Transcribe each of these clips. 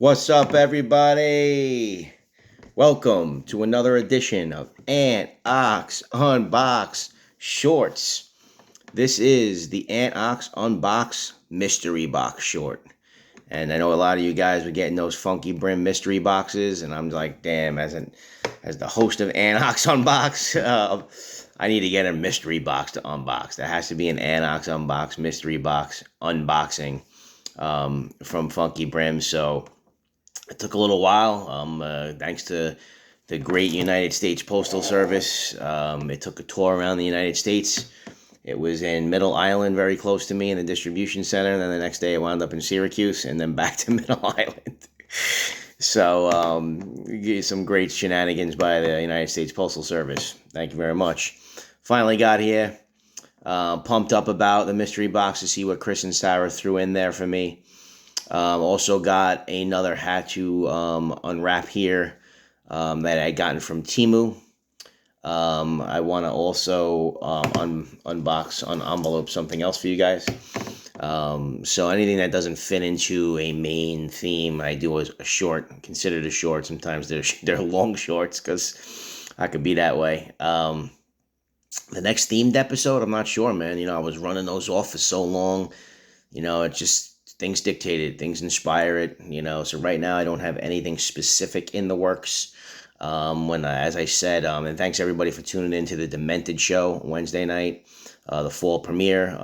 What's up, everybody? Welcome to another edition of Ox Unbox Shorts. This is the Ox Unbox Mystery Box Short. And I know a lot of you guys were getting those Funky Brim mystery boxes, and I'm like, damn, as the host of Ox Unbox, I need to get a mystery box to unbox. There has to be an Ox Unbox mystery box unboxing from Funky Brim. So it took a little while, thanks to the great United States Postal Service. It took a tour around the United States. It was in Middle Island, very close to me, in the distribution center. And then the next day, it wound up in Syracuse, and then back to Middle Island. So, some great shenanigans by the United States Postal Service. Thank you very much. Finally got here. Pumped up about the mystery box to see what Chris and Sarah threw in there for me. Also got another hat to unwrap here that I gotten from Temu. I want to also unenvelope something else for you guys. So anything that doesn't fit into a main theme, I do a short, considered a short. Sometimes they're long shorts because I could be that way. The next themed episode, I'm not sure, man. I was running those off for so long. It just things dictated, things inspire it, So right now I don't have anything specific in the works. As I said, and thanks everybody for tuning in to the Demented Show Wednesday night, the fall premiere.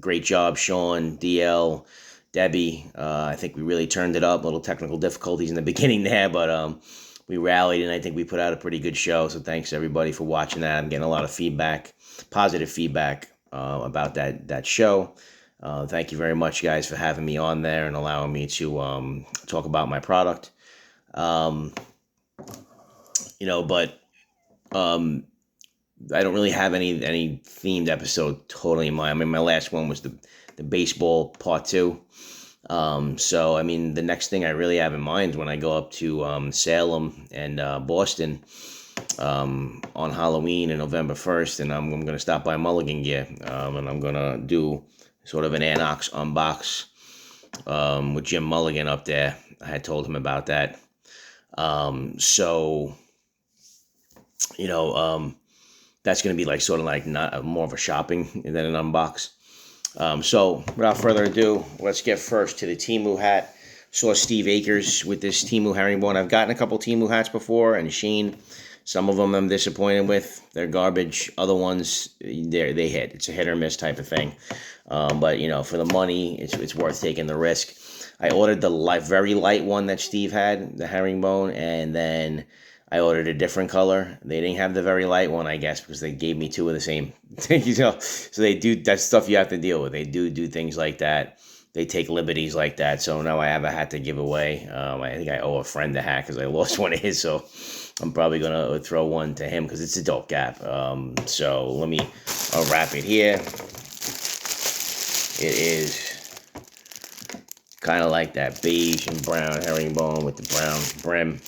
Great job, Sean, DL, Debbie. I think we really turned it up. A little technical difficulties in the beginning there, but we rallied, and I think we put out a pretty good show. So thanks everybody for watching that. I'm getting a lot of feedback, positive feedback about that show. Thank you very much, guys, for having me on there and allowing me to talk about my product. But I don't really have any themed episode totally in mind. I mean, my last one was the baseball part 2. So, I mean, the next thing I really have in mind is when I go up to Salem and Boston on Halloween and November 1st, and I'm going to stop by Mulligan Gear, and I'm going to do sort of an Ox Unbox with Jim Mulligan up there. I had told him about that. That's going to be like sort of like not more of a shopping than an unbox. So without further ado, let's get first to the Temu hat. Saw Steve Akers with this Temu herringbone. I've gotten a couple Temu hats before, and Sheen. Some of them I'm disappointed with. They're garbage. Other ones, they hit. It's a hit or miss type of thing. But for the money, it's worth taking the risk. I ordered the very light one that Steve had, the herringbone, and then I ordered a different color. They didn't have the very light one, I guess, because they gave me 2 of the same. So they do that stuff you have to deal with. They do things like that. They take liberties like that. So now I have a hat to give away. I think I owe a friend a hat because I lost one of his. So I'm probably going to throw one to him because it's a dope cap. So let me unwrap it here. It is kind of like that beige and brown herringbone with the brown brim.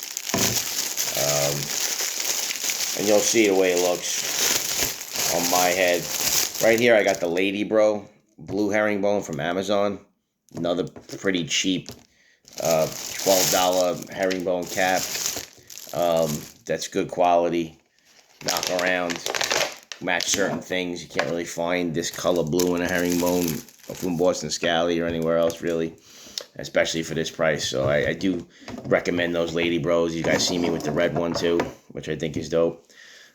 And you'll see the way it looks on my head. Right here, I got the Lady Bro blue herringbone from Amazon. Another pretty cheap $12 herringbone cap. That's good quality. Knock around. Match certain things. You can't really find this color blue in a herringbone from Boston Skully or anywhere else, really. Especially for this price. So I do recommend those Lady Bros. You guys see me with the red one too, which I think is dope.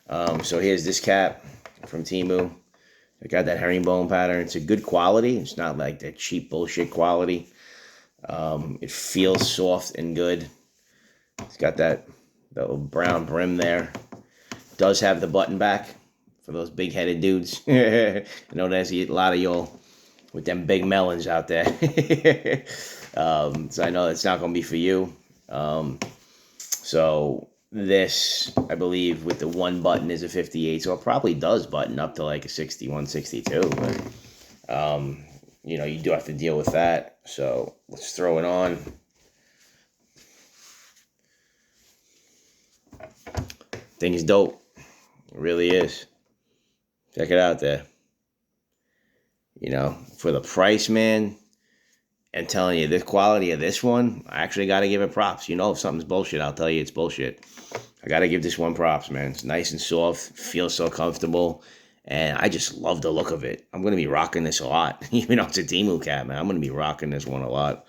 So here's this cap from Temu. I got that herringbone pattern. It's a good quality. It's not like that cheap bullshit quality. It feels soft and good. It's got that little brown brim there. Does have the button back for those big-headed dudes. I know there's a lot of y'all with them big melons out there. So I know it's not going to be for you. So this, I believe, with the one button is a 58. So it probably does button up to like a 61, 62. But, you do have to deal with that. So let's throw it on. Thing's dope. It really is. Check it out there. For the price, man, And telling you, the quality of this one, I actually got to give it props. You know, if something's bullshit, I'll tell you it's bullshit. I got to give this one props, man. It's nice and soft, feels so comfortable, and I just love the look of it. I'm going to be rocking this a lot. Even though it's a Temu cap, man, I'm going to be rocking this one a lot.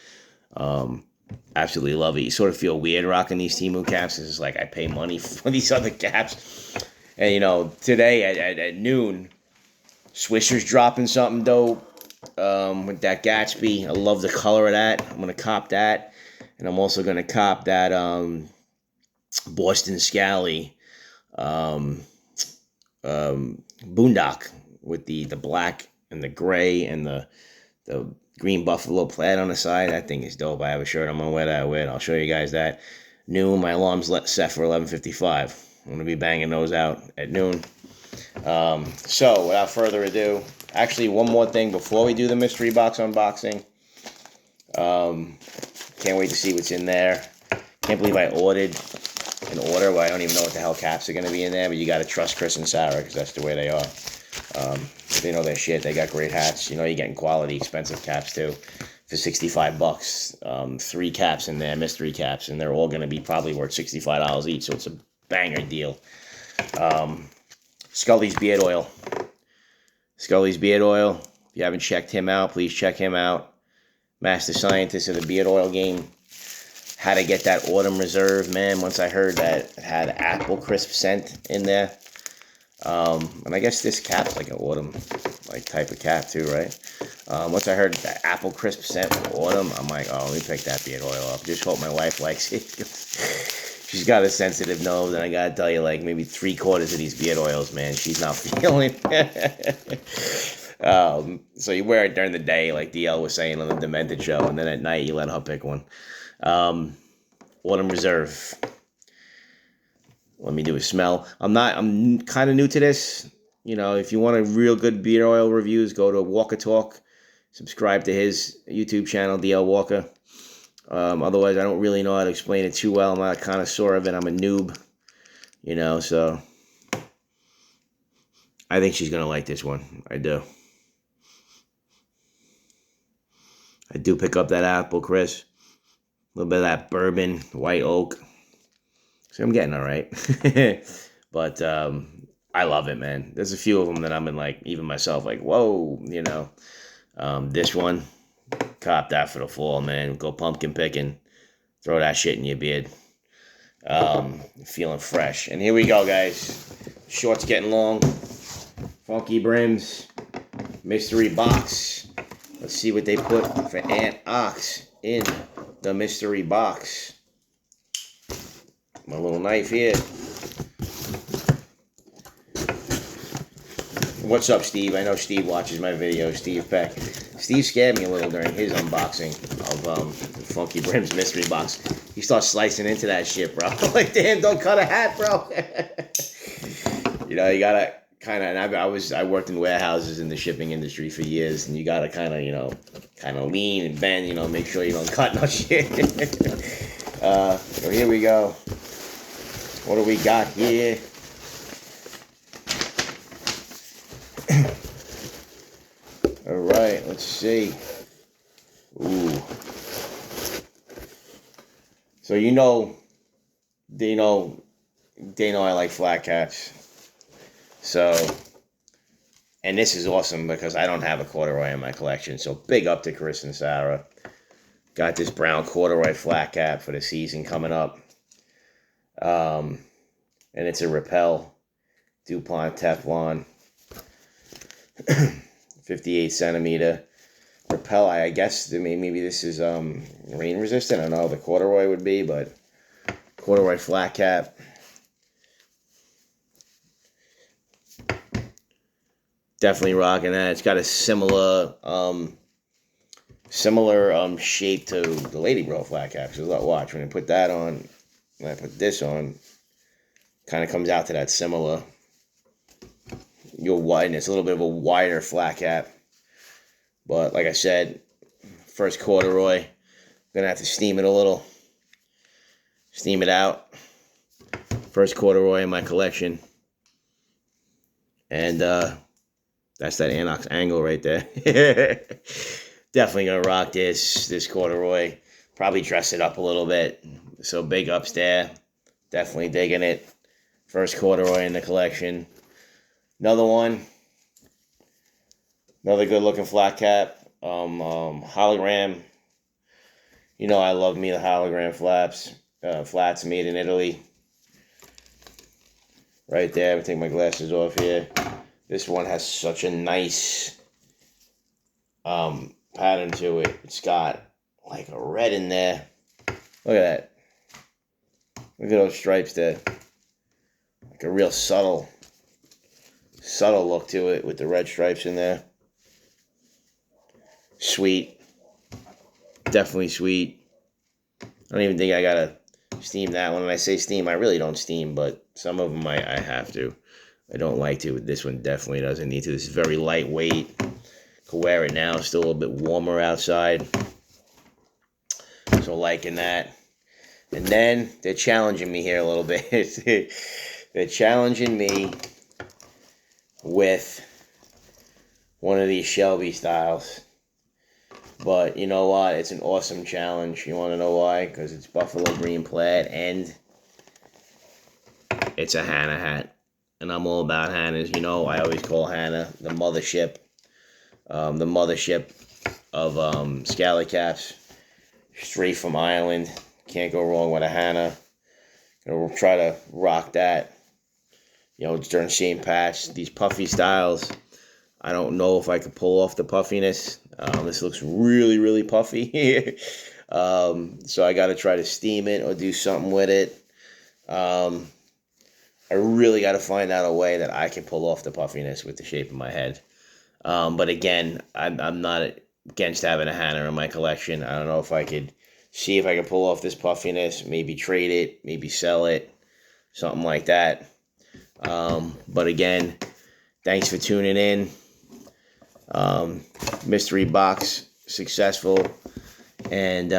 Absolutely love it. You sort of feel weird rocking these Temu caps. It's like I pay money for these other caps. And, you know, today at noon, Swisher's dropping something dope. With that Gatsby. I love the color of that. I'm gonna cop that, and I'm also gonna cop that Boston Skully Boondock with the black and the gray and the green buffalo plaid on the side. That thing is dope. I have a shirt. I'm gonna wear that with. I'll show you guys that. Noon. My alarm's set for 11:55. I'm gonna be banging those out at noon. So without further ado. Actually, one more thing before we do the mystery box unboxing. Can't wait to see what's in there. Can't believe I ordered an order where I don't even know what the hell caps are going to be in there, but you got to trust Chris and Sarah because that's the way they are. They know their shit. They got great hats. You know, you're getting quality, expensive caps too for $65. 3 caps in there, mystery caps, and they're all going to be probably worth $65 each, so it's a banger deal. Skully's beard oil. Skully's beard oil. If you haven't checked him out, please check him out. Master scientist of the beard oil game. How to get that autumn reserve, man. Once I heard that it had apple crisp scent in there. And I guess this cap's like an autumn type of cap too, right? Once I heard that apple crisp scent for autumn, I'm like, oh, let me pick that beard oil up. Just hope my wife likes it. She's got a sensitive nose, and I gotta tell you, like, maybe 3/4 of these beard oils, man, she's not feeling. So you wear it during the day, like DL was saying on the Demented show, and then at night you let her pick one. Autumn Reserve. Let me do a smell. I'm kind of new to this. You know, if you want a real good beard oil reviews, go to Walker Talk. Subscribe to his YouTube channel, DL Walker. Otherwise, I don't really know how to explain it too well. I'm not a connoisseur of it. I'm a noob, you know, so I think she's going to like this one. I do. I do pick up that apple crisp, a little bit of that bourbon, white oak. So I'm getting all right. But I love it, man. There's a few of them that I'm in, like, even myself, like, whoa, you know. This one. Cop that for the fall, man. Go pumpkin picking. Throw that shit in your beard. Feeling fresh. And here we go, guys. Shorts getting long. Funky Brims. Mystery box. Let's see what they put for Aunt Ox in the mystery box. My little knife here. What's up, Steve? I know Steve watches my videos. Steve Peck. Steve scared me a little during his unboxing of the Funky Brims mystery box. He starts slicing into that shit, bro. Like, damn, don't cut a hat, bro. You know, you gotta kind of. And I worked in warehouses in the shipping industry for years, and you gotta kind of, you know, lean and bend, you know, make sure you don't cut no shit. So here we go. What do we got here? All right, let's see. Ooh. So they know I like flat caps. So, and this is awesome because I don't have a corduroy in my collection. So big up to Chris and Sarah. Got this brown corduroy flat cap for the season coming up. And it's a Rappel DuPont Teflon. 58 centimeter Rappel. I guess maybe this is rain resistant. I don't know how the corduroy would be, but corduroy flat cap. Definitely rocking that. It's got a similar shape to the Lady Bro flat cap. So watch, when I put that on, when I put this on, kind of comes out to that similar. You'll widen. It's a little bit of a wider flat cap. But like I said, first corduroy, gonna have to steam it a little. Steam it out. First corduroy in my collection. And that's that Anox angle right there. Definitely gonna rock this corduroy. Probably dress it up a little bit. So big ups there. Definitely digging it. First corduroy in the collection. Another one. Another good looking flat cap. Hologram. You know I love me the hologram flats made in Italy. Right there. I'm gonna take my glasses off here. This one has such a nice pattern to it. It's got like a red in there. Look at that. Look at those stripes there. Like a real subtle look to it with the red stripes in there. Sweet. Definitely sweet. I don't even think I gotta steam that one. When I say steam, I really don't steam, but some of them I have to. I don't like to, but this one definitely doesn't need to. This is very lightweight. Could wear it now. It's still a little bit warmer outside. So liking that. And then they're challenging me here a little bit. They're challenging me with one of these Shelby styles. But you know what? It's an awesome challenge. You want to know why? Because it's buffalo green plaid and it's a Hannah hat. And I'm all about Hannahs. You know, I always call Hannah the mothership. The mothership of Skully caps. Straight from Ireland. Can't go wrong with a Hannah. We'll try to rock that. You know, during St. Patch. These puffy styles, I don't know if I could pull off the puffiness. This looks really, really puffy. So I got to try to steam it or do something with it. I really got to find out a way that I can pull off the puffiness with the shape of my head. But again, I'm not against having a Hannah in my collection. I don't know if I could see if I can pull off this puffiness, maybe trade it, maybe sell it, something like that. But again, thanks for tuning in. Mystery box successful. And,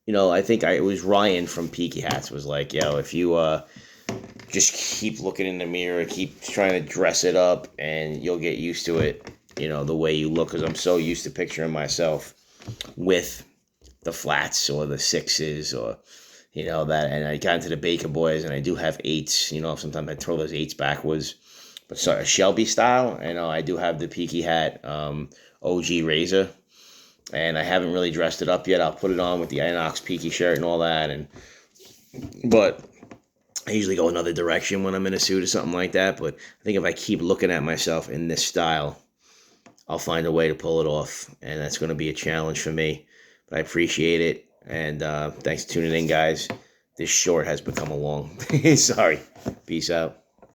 you know, I think it was Ryan from Peaky Hats was like, yo, if you just keep looking in the mirror, keep trying to dress it up, and you'll get used to it, you know, the way you look. Because I'm so used to picturing myself with the flats or the sixes or, you know, that. And I got into the Baker Boys, and I do have eights. You know, sometimes I throw those eights backwards. But sorry, Shelby style, I know I do have the Peaky Hat OG Razor. And I haven't really dressed it up yet. I'll put it on with the Inox Peaky shirt and all that. But I usually go another direction when I'm in a suit or something like that. But I think if I keep looking at myself in this style, I'll find a way to pull it off. And that's going to be a challenge for me. But I appreciate it. And thanks for tuning in, guys. This short has become a long. Sorry. Peace out.